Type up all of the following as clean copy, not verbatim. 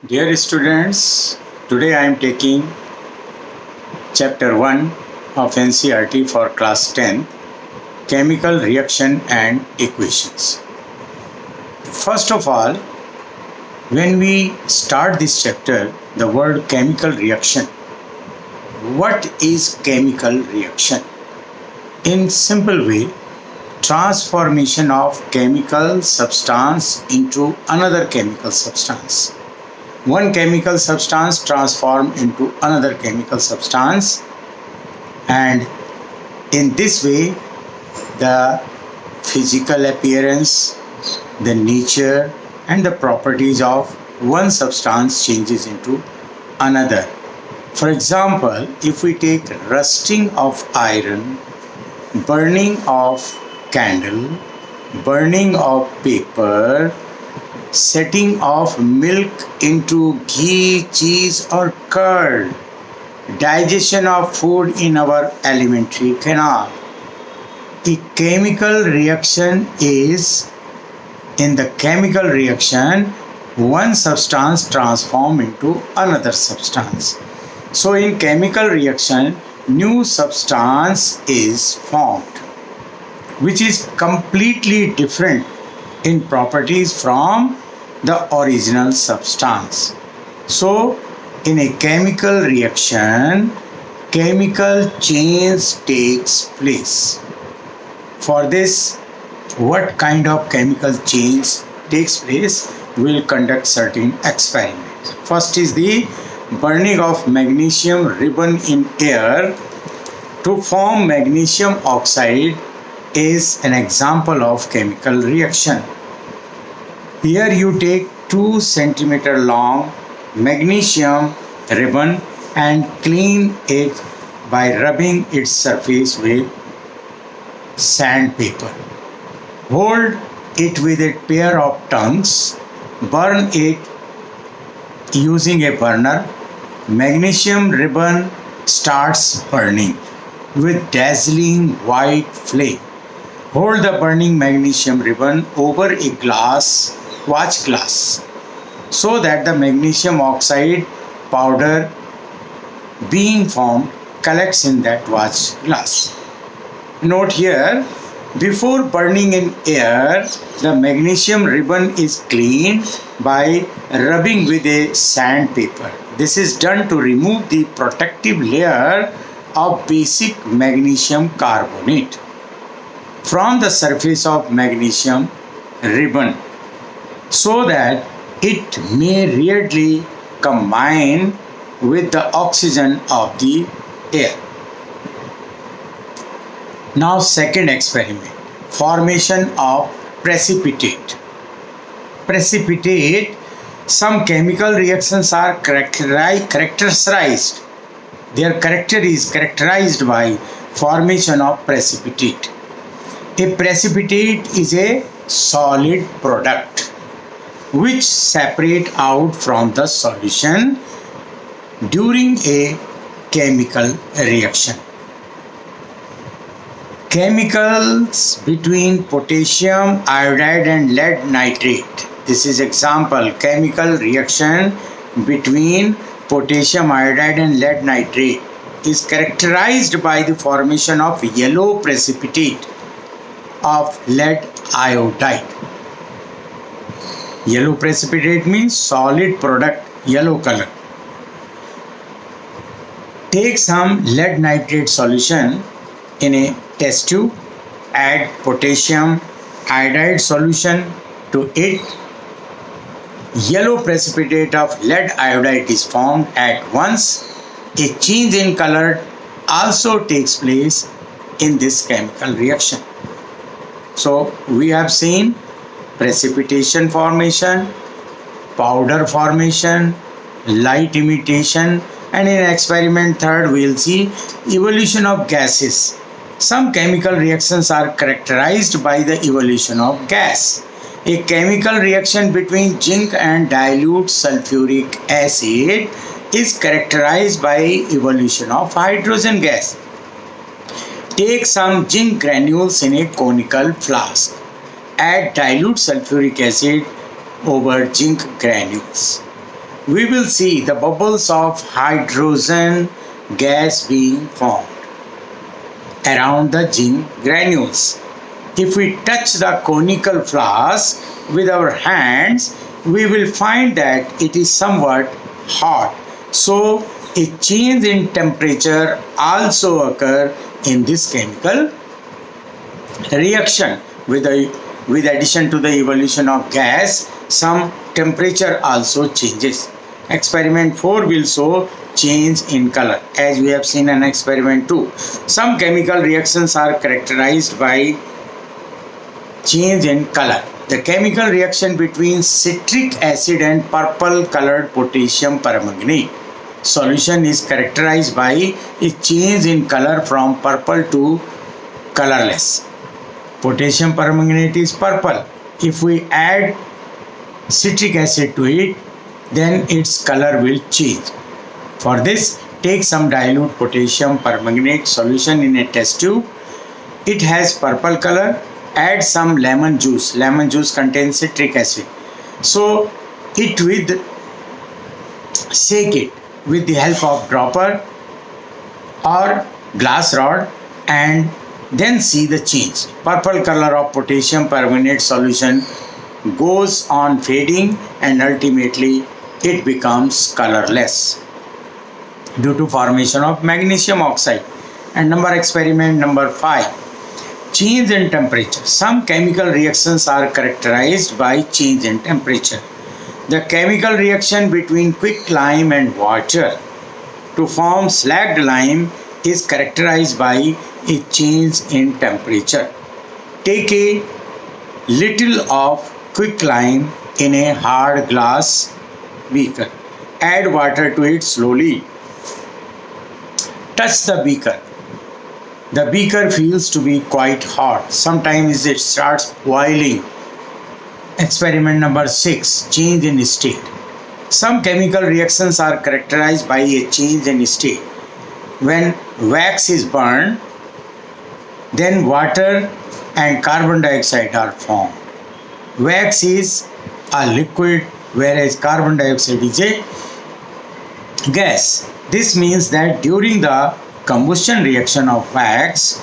Dear students, today I am taking chapter 1 of NCERT for class 10, chemical reaction and equations. First of all, when we start this chapter, the word chemical reaction. What is chemical reaction? In simple way, transformation of chemical substance into another chemical substance. One chemical substance transformed into another chemical substance, and in this way the physical appearance, the nature and the properties of one substance changes into another. For example, if we take rusting of iron, burning of candle, burning of paper, setting of milk into ghee, cheese or curd, digestion of food in our alimentary canal. The chemical reaction is, in the chemical reaction, one substance transforms into another substance. So in chemical reaction, new substance is formed, which is completely different in properties from the original substance. So in a chemical reaction, chemical change takes place. For this, what kind of chemical change takes place? We will conduct certain experiments. First is the burning of magnesium ribbon in air to form magnesium oxide is an example of chemical reaction. Here you take 2 centimeter long magnesium ribbon and clean it by rubbing its surface with sandpaper. Hold it with a pair of tongues, burn it using a burner. Magnesium ribbon starts burning with dazzling white flame. Hold the burning magnesium ribbon over a watch glass, so that the magnesium oxide powder being formed collects in that watch glass. Note here, before burning in air, the magnesium ribbon is cleaned by rubbing with a sandpaper. This is done to remove the protective layer of basic magnesium carbonate from the surface of magnesium ribbon, so that it may readily combine with the oxygen of the air. Now second experiment, formation of precipitate. Precipitate, some chemical reactions are characterized. Their character is characterized by formation of precipitate. A precipitate is a solid product which separate out from the solution during a chemical reaction. Chemicals between potassium iodide and lead nitrate. This is example, chemical reaction between potassium iodide and lead nitrate is characterized by the formation of yellow precipitate of lead iodide. Yellow precipitate means solid product, yellow color. Take some lead nitrate solution in a test tube, add potassium iodide solution to it. Yellow precipitate of lead iodide is formed at once. A change in color also takes place in this chemical reaction. So we have seen precipitation formation, powder formation, light emission, and in experiment third we will see evolution of gases. Some chemical reactions are characterized by the evolution of gas. A chemical reaction between zinc and dilute sulfuric acid is characterized by evolution of hydrogen gas. Take some zinc granules in a conical flask. Add dilute sulfuric acid over zinc granules. we will see the bubbles of hydrogen gas being formed around the zinc granules. If we touch the conical flask with our hands, we will find that it is somewhat hot. So, a change in temperature also occurs in this chemical reaction. With addition to the evolution of gas, some temperature also changes. Experiment 4 will show change in color, as we have seen in experiment 2. Some chemical reactions are characterized by change in color. The chemical reaction between citric acid and purple colored potassium permanganate solution is characterized by a change in color from purple to colorless. Potassium permanganate is purple. If we add citric acid to it, then its color will change. For this, take some dilute potassium permanganate solution in a test tube. It has purple color. Add some lemon juice. Lemon juice contains citric acid. So shake it with the help of dropper or glass rod and then see the change. Purple color of potassium permanganate solution goes on fading and ultimately it becomes colorless due to formation of magnesium oxide. And experiment number 5. Change in temperature. Some chemical reactions are characterized by change in temperature. The chemical reaction between quicklime and water to form slacked lime is characterized by a change in temperature. Take a little of quicklime in a hard glass beaker. Add water to it slowly. Touch the beaker. The beaker feels to be quite hot. Sometimes it starts boiling. Experiment number 6. Change in state. Some chemical reactions are characterized by a change in state. When wax is burned, then water and carbon dioxide are formed. Wax is a liquid, whereas carbon dioxide is a gas. This means that during the combustion reaction of wax,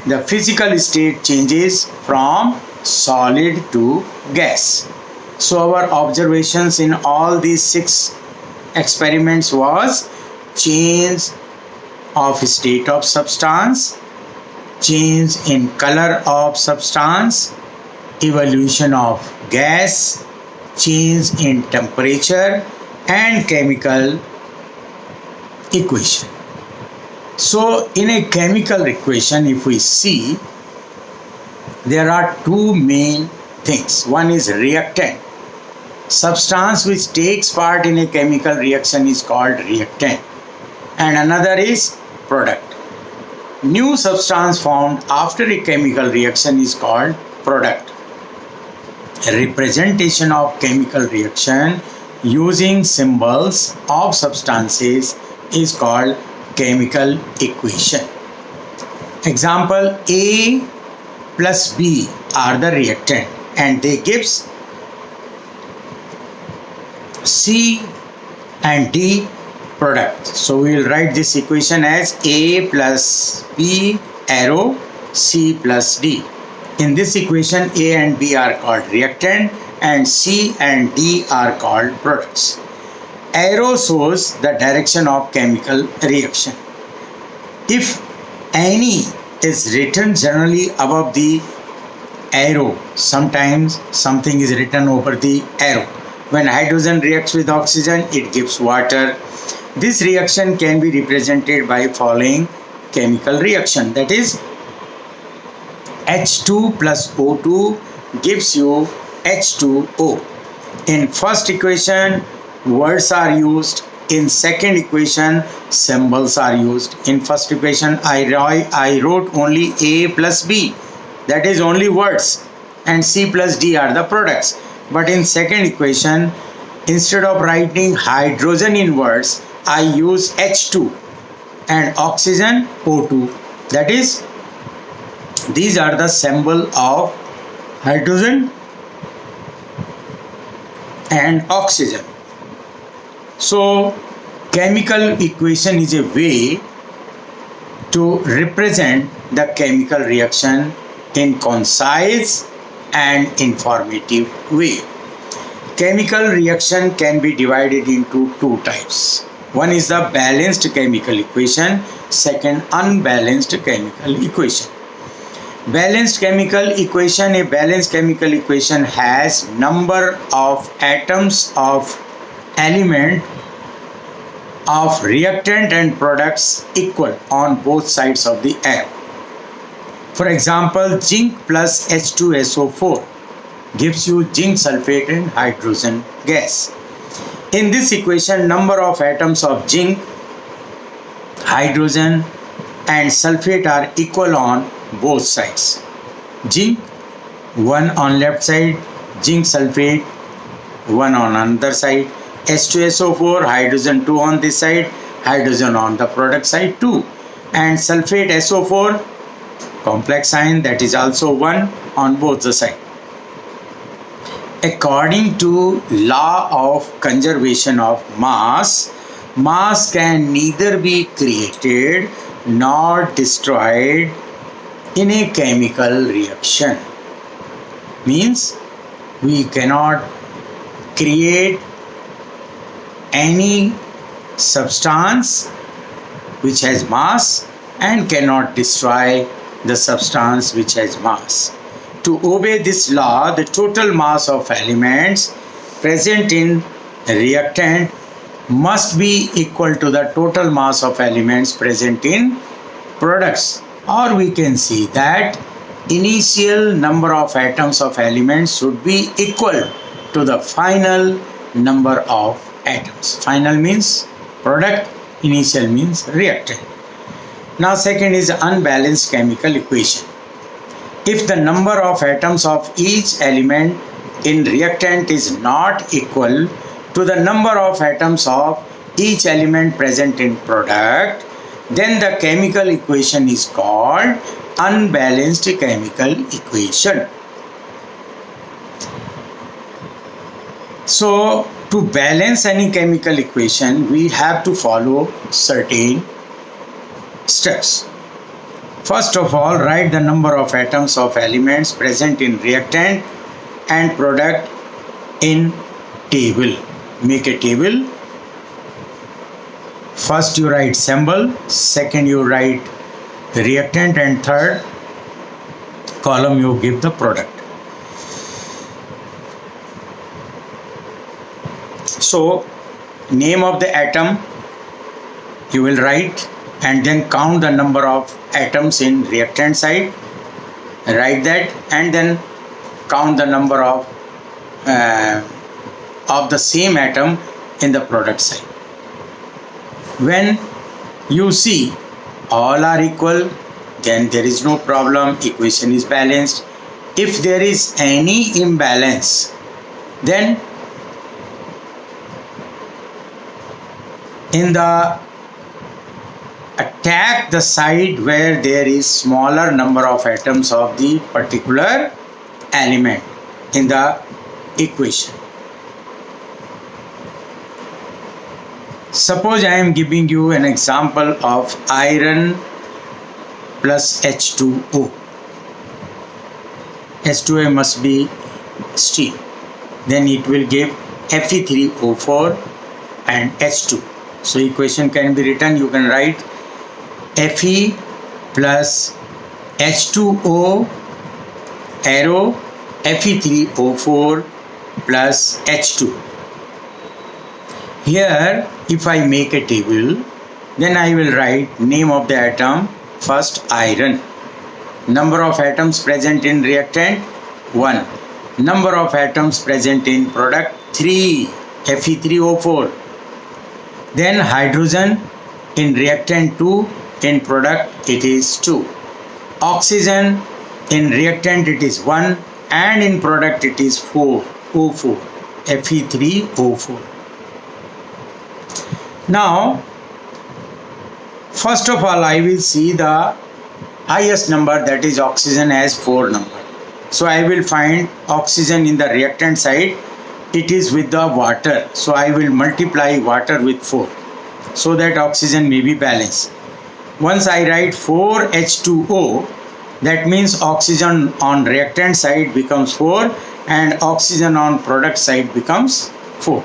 the physical state changes from solid to gas. So our observations in all these 6 experiments was change of state of substance, change in color of substance, evolution of gas, change in temperature and chemical equation. So in a chemical equation, if we see, there are 2 main things. One is reactant. Substance which takes part in a chemical reaction is called reactant. And another is product. New substance formed after a chemical reaction is called product. Representation of chemical reaction using symbols of substances is called chemical equation. Example, A plus B are the reactant and they gives C and D product. So we will write this equation as A plus B arrow C plus D. In this equation, A and B are called reactant and C and D are called products. Arrow shows the direction of chemical reaction. If any is written generally above the arrow, sometimes something is written over the arrow. When hydrogen reacts with oxygen, it gives water. This reaction can be represented by following chemical reaction, that is H2 plus O2 gives you H2O. In first equation, words are used. In second equation, symbols are used. In first equation, I wrote only A plus B, that is only words, and C plus D are the products. But in second equation, instead of writing hydrogen in words, I use H2 and oxygen O2. That is, these are the symbol of hydrogen and oxygen. So chemical equation is a way to represent the chemical reaction in concise and informative way. Chemical reaction can be divided into two types. One is the balanced chemical equation, second unbalanced chemical equation. Balanced chemical equation, a balanced chemical equation has number of atoms of element of reactant and products equal on both sides of the arrow. For example, zinc plus H2SO4 gives you zinc sulfate and hydrogen gas. In this equation, number of atoms of zinc, hydrogen and sulfate are equal on both sides. Zinc 1 on left side, zinc sulfate 1 on another side, H2SO4 hydrogen 2 on this side, hydrogen on the product side 2, and sulfate SO4 complex ion, that is also 1 on both the sides. According to law of conservation of mass, mass can neither be created nor destroyed in a chemical reaction. Means we cannot create any substance which has mass and cannot destroy the substance which has mass. To obey this law, the total mass of elements present in reactant must be equal to the total mass of elements present in products. Or we can see that initial number of atoms of elements should be equal to the final number of atoms. Final means product, initial means reactant. Now second is unbalanced chemical equation. If the number of atoms of each element in reactant is not equal to the number of atoms of each element present in product, then the chemical equation is called unbalanced chemical equation. So to balance any chemical equation, we have to follow certain steps. First of all, write the number of atoms of elements present in reactant and product in table. Make a table. First you write symbol, second you write reactant, and third column you give the product. So name of the atom you will write, and then count the number of atoms in reactant side, write that, and then count the number of the same atom in the product side. When you see all are equal, then there is no problem, equation is balanced. If there is any imbalance, then in the attack the side where there is smaller number of atoms of the particular element in the equation. Suppose I am giving you an example of iron plus H2O. H2O must be steel. Then it will give Fe3O4 and H2. So equation can be written, you can write Fe plus H2O arrow Fe3O4 plus H2. Here if I make a table, then I will write name of the atom, first iron, number of atoms present in reactant 1, number of atoms present in product 3, Fe3O4, then hydrogen in reactant 2, in product it is 2, oxygen in reactant it is 1, and in product it is 4, O4, Fe3O4. Now first of all I will see the highest number, that is oxygen, has 4 number. So I will find oxygen in the reactant side it is with the water. So I will multiply water with 4 so that oxygen may be balanced. Once I write 4H2O, that means oxygen on reactant side becomes 4 and oxygen on product side becomes 4.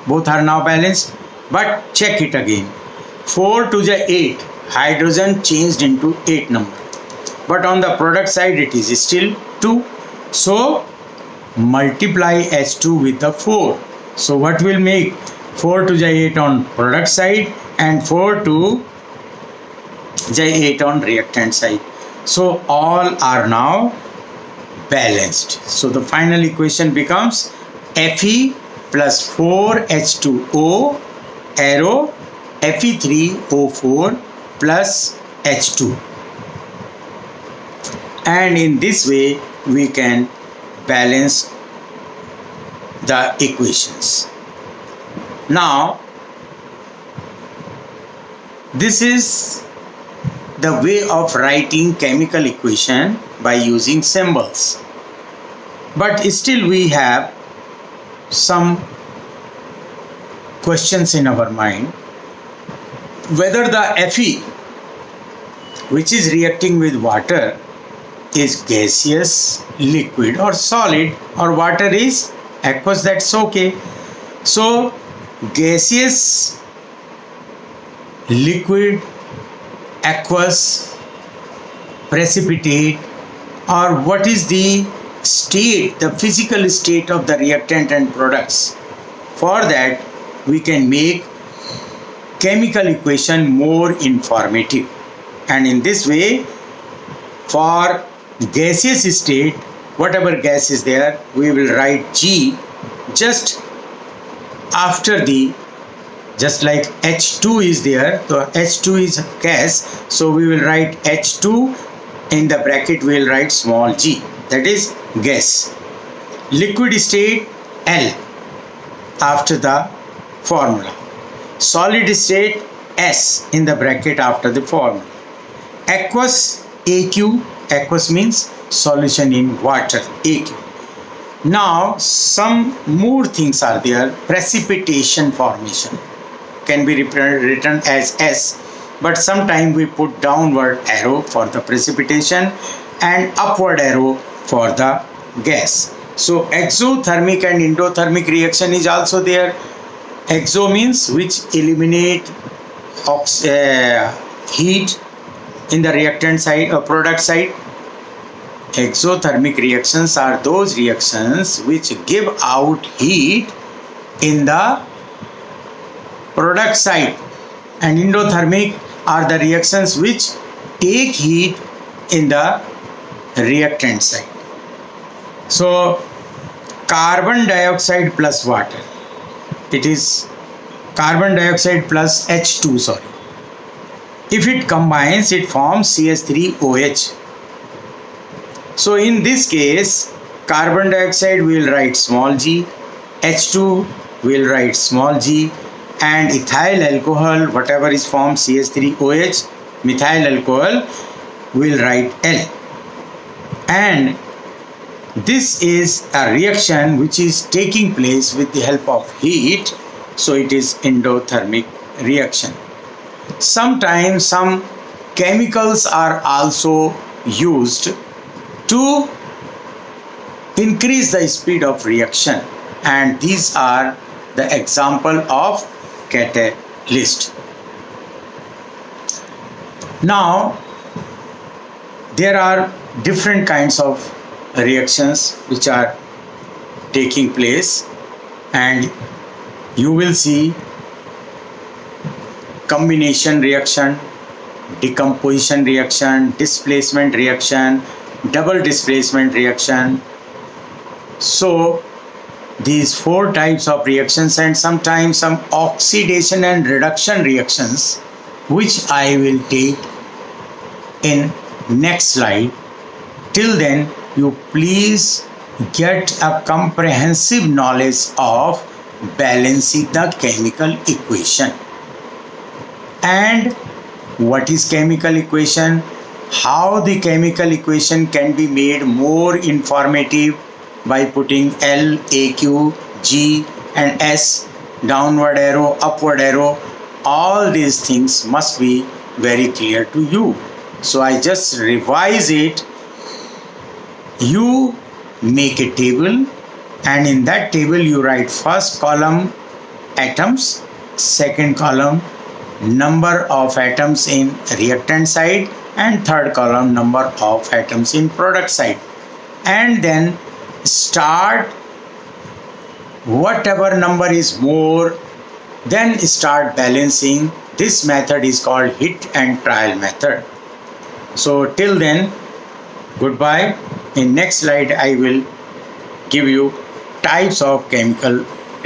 Both are now balanced. But check it again. 4 to the 8, hydrogen changed into 8 number. But on the product side it is still 2. So multiply H2 with the 4. So what will make 4 to the 8 on product side and 4 to the 8 on reactant side. So all are now balanced. So the final equation becomes Fe plus 4H2O arrow Fe3O4 plus H2. And in this way we can balance the equations. Now this is the way of writing chemical equation by using symbols. But still we have some questions in our mind whether the Fe which is reacting with water is gaseous, liquid or solid, or water is aqueous, that's okay. So gaseous, liquid, aqueous, precipitate, or what is the state, the physical state of the reactant and products. For that we can make chemical equation more informative, and in this way for gaseous state, whatever gas is there, we will write G just after the, just like H2 is there, so H2 is gas, so we will write H2 in the bracket, we will write small g, that is gas. Liquid state L after the formula. Solid state S in the bracket after the formula. Aqueous AQ, aqueous means solution in water, AQ. Now some more things are there. Precipitation formation can be written as S, but sometimes we put downward arrow for the precipitation and upward arrow for the gas. So exothermic and endothermic reaction is also there. Exo means which eliminate heat in the reactant side or product side. Exothermic reactions are those reactions which give out heat in the product side, and endothermic are the reactions which take heat in the reactant side. So carbon dioxide plus water, it is carbon dioxide plus H2, sorry. If it combines, it forms CH3OH. So in this case, carbon dioxide we will write small g, H2 we will write small g, and ethyl alcohol, whatever is formed CH3OH, methyl alcohol, we will write L. And this is a reaction which is taking place with the help of heat, so it is endothermic reaction. Sometimes some chemicals are also used to increase the speed of reaction, and these are the example of catalyst. Now there are different kinds of reactions which are taking place, and you will see combination reaction, decomposition reaction, displacement reaction, double displacement reaction. So these 4 types of reactions, and sometimes some oxidation and reduction reactions, which I will take in next slide. Till then, you please get a comprehensive knowledge of balancing the chemical equation. And what is chemical equation? How the chemical equation can be made more informative by putting L, AQ, G and S, downward arrow, upward arrow, all these things must be very clear to you. So I just revise it. You make a table, and in that table you write first column atoms, second column number of atoms in reactant side, and third column number of atoms in product side. And then start whatever number is more, then start balancing. This method is called hit and trial method. So till then, goodbye. In next slide I will give you types of chemical